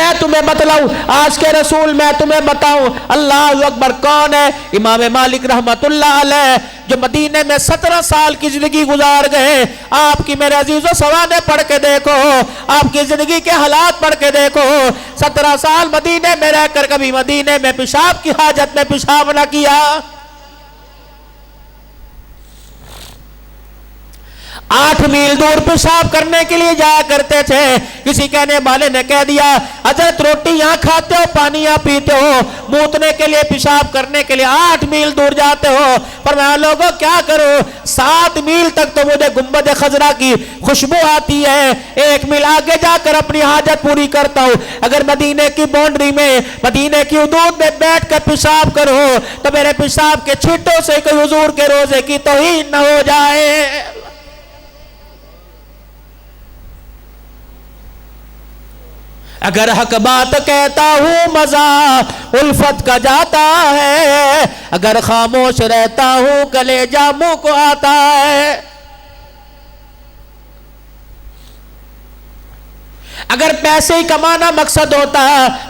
मैं तुम्हें बतलाऊं, आज के रसूल मैं तुम्हें बताऊं अल्लाह अकबर कौन है। इमाम मालिक रहमतुल्लाह अलैह जो मदीने में 17 साल की जिंदगी गुजार गए, आपकी मेरे अजीजों सवाने पढ़ के देखो, आपकी जिंदगी के हालात पढ़ के देखो। 17 साल मदीने में रहकर कभी मदीने में पेशाब की हाजत में पेशाब ना किया। 8 मील दूर पेशाब करने के लिए जाया करते थे। किसी कहने वाले ने कह दिया हजरत रोटी यहाँ खाते हो, पानी यहाँ पीते हो, मूतने के लिए पेशाब करने के लिए 8 मील दूर जाते हो। पर मैं लोगों क्या करूं, 7 मील तक तो मुझे गुंबद खजरा की खुशबू आती है, 1 मील आगे जाकर अपनी हाजत पूरी करता हूं। अगर मदीने की बाउंड्री में, मदीने की हुदूद में बैठ कर पेशाब करो तो मेरे पेशाब के छींटों से कोई हुजूर के रोजे की तौहीन न हो जाए। अगर हक बात कहता हूं मजा उल्फत का जाता है, अगर खामोश रहता हूं कलेजा मुंह को आता है। अगर पैसे ही कमाना मकसद होता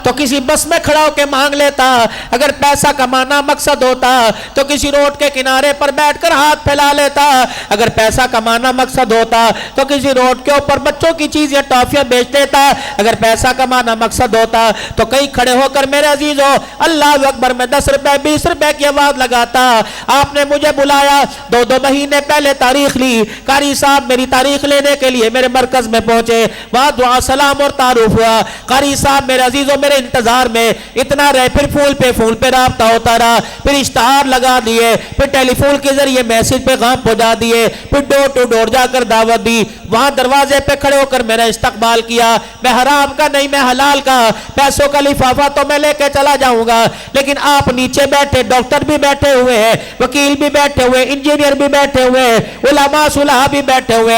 तो किसी बस में खड़ा होकर मांग लेता, अगर पैसा कमाना मकसद होता तो किसी रोड के किनारे पर बैठकर हाथ फैला लेता, अगर पैसा कमाना मकसद होता तो किसी रोड के ऊपर बच्चों की चीजें टॉफियां बेच देता, अगर पैसा कमाना मकसद होता तो कहीं खड़े होकर मेरे अजीजों अल्लाह अकबर में 10 रुपए 20 रुपए की आवाज लगाता। आपने मुझे बुलाया, 2 महीने पहले तारीख ली, कारी साहब मेरी तारीख लेने के लिए मेरे मरकज में पहुंचे, वहां दुआ सलाम और तारुफ हुआ। कारी साहब मेरे अजीजों मेरे इंतजार में इतना रहे, फिर फोन पे राब्ता होता रहा, फिर इश्तहार लगा दिए, फिर टेलीफोन के जरिए मैसेज पैगाम पहुंचा दिए, फिर डोर टू डोर जाकर दावत दी, वहां दरवाजे पे खड़े होकर मेरा इस्तकबाल किया। मैं हराम का नहीं, मैं हलाल का, पैसों का लिफाफा तो मैं लेके चला जाऊंगा, लेकिन आप नीचे बैठे, डॉक्टर भी बैठे हुए हैं, वकील भी बैठे हुए, इंजीनियर भी बैठे हुए, उलमा सुलहा भी बैठे हुए,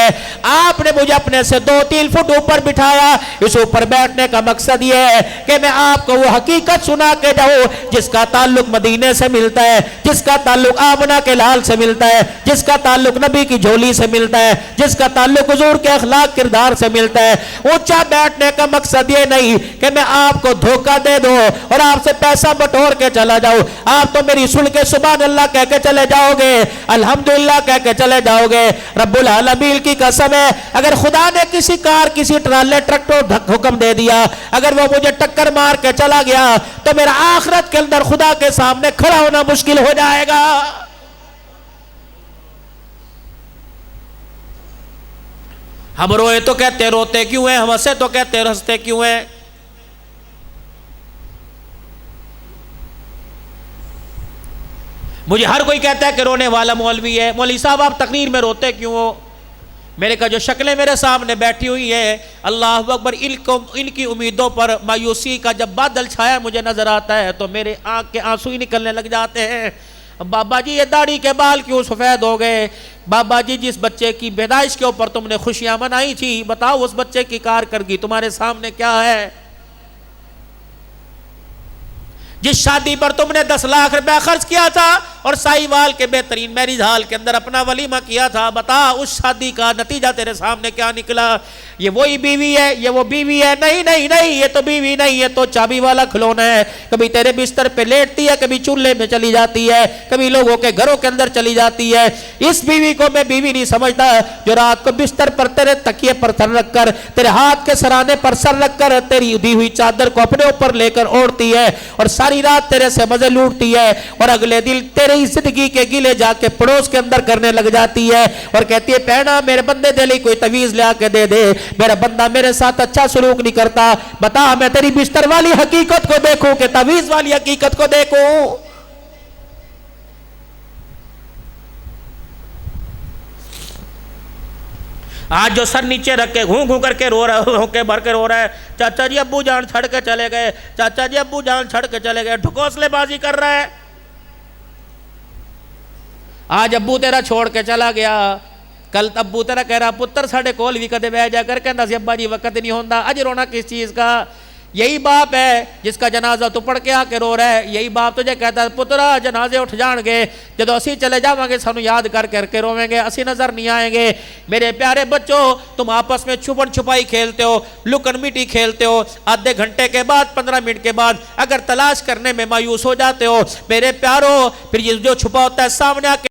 आपने मुझे अपने से 2-3 फुट ऊपर बिठाया। इस ऊपर बैठने का मकसद यह है कि मैं आपको वो हकीकत सुना के जाऊं जिसका ताल्लुक मदीने से मिलता है, जिसका ताल्लुक आमना के लाल से मिलता है, जिसका ताल्लुक नबी की झोली से मिलता है, जिसका ताल्लुक हुजूर के अखलाक किरदार से मिलता है। ऊंचा बैठने का मकसद ये नहीं कि मैं आपको धोखा दे दूं और आपसे पैसा बटोर के चला जाऊं। आप तो मेरी सुन के सुभान अल्लाह कह के चले जाओगे, अल्हम्दुलिल्लाह कह के चले जाओगे। रब्बुल आलमीन की कसम है, अगर खुदा ने किसी कार, किसी ट्राले, ट्रक हुक्म दे दिया, अगर वो मुझे टक्कर मार के चला गया तो मेरा आखिरत के अंदर खुदा के सामने खड़ा होना मुश्किल हो जाएगा। हम रोए तो कहते रोते क्यों हैं, हम हंसे तो कहते हंसते क्यों हैं। मुझे हर कोई कहता है कि रोने वाला मौलवी है। मौलवी साहब आप तकरीर में रोते क्यों हो? मेरे का जो शक्लें मेरे सामने बैठी हुई है, अल्लाह अकबर, इनकी उम्मीदों पर मायूसी का जब बादल छाया मुझे नजर आता है तो मेरे आंख के आंसू ही निकलने लग जाते हैं। बाबा जी ये दाढ़ी के बाल क्यों सफेद हो गए? बाबा जी जिस बच्चे की पैदाइश के ऊपर तुमने खुशियां मनाई थी, बताओ उस बच्चे की कारकर्दगी तुम्हारे सामने क्या है? जिस शादी पर तुमने 10 लाख रुपया खर्च किया था और साहिवाल के बेहतरीन मैरिज हॉल के अंदर अपना वलीमा किया था, बता उस शादी का नतीजा तेरे सामने क्या निकला? ये वही बीवी है, ये वो बीवी है? नहीं नहीं नहीं, ये तो बीवी नहीं, ये तो चाबी वाला खिलौना है। कभी तेरे बिस्तर पे लेटती है, कभी चूल्हे में चली जाती है, कभी लोगों के घरों के अंदर चली जाती है। इस बीवी को मैं बीवी नहीं समझता जो रात को बिस्तर पर तेरे तकिए पर सर रखकर, तेरे हाथ के सराने पर सर रखकर तेरी दी हुई चादर को अपने ऊपर लेकर ओढ़ती है और सारी रात तेरे से मजे लूटती है और अगले दिन तेरे ही जिंदगी के गिले जाके पड़ोस के अंदर करने लग जाती है और कहती है पहना मेरे बंदे दे ली कोई तवीज ले आके दे दे, मेरा बंदा मेरे साथ अच्छा सलूक नहीं करता। बता मैं तेरी बिस्तर वाली हकीकत को देखूं कि तवीज वाली हकीकत को देखूं? आज जो सर नीचे रख के घूं घूं करके रो रहा है, होके भर के रो रहा है, चाचा जी अब्बू जान छड़ के चले गए, चाचा जी अब्बू जान छड़ के चले गए, ढकोसलेबाजी कर रहा है। आज अब्बू तेरा छोड़ के चला गया, कल अब्बू तेरा कह रहा पुत्र साढ़े कोल भी कदे बह जा कर कहना सी अब्बा जी वक्त नहीं होता। अज रोना किस चीज़ का? यही बाप है जिसका जनाजा तू पढ़ के आके रो रहा है, यही बाप तुझे कहता है पुत्रा जनाजे उठ जाएंगे, जब असी चले जावांगे सानू याद कर करके रोवेंगे, असी नजर नहीं आएंगे। मेरे प्यारे बच्चों, तुम आपस में छुपन छुपाई खेलते हो, लुकन मिट्टी खेलते हो, आधे घंटे के बाद 15 मिनट के बाद अगर तलाश करने में मायूस हो जाते हो मेरे प्यारो, फिर ये जो छुपा होता है सामने आके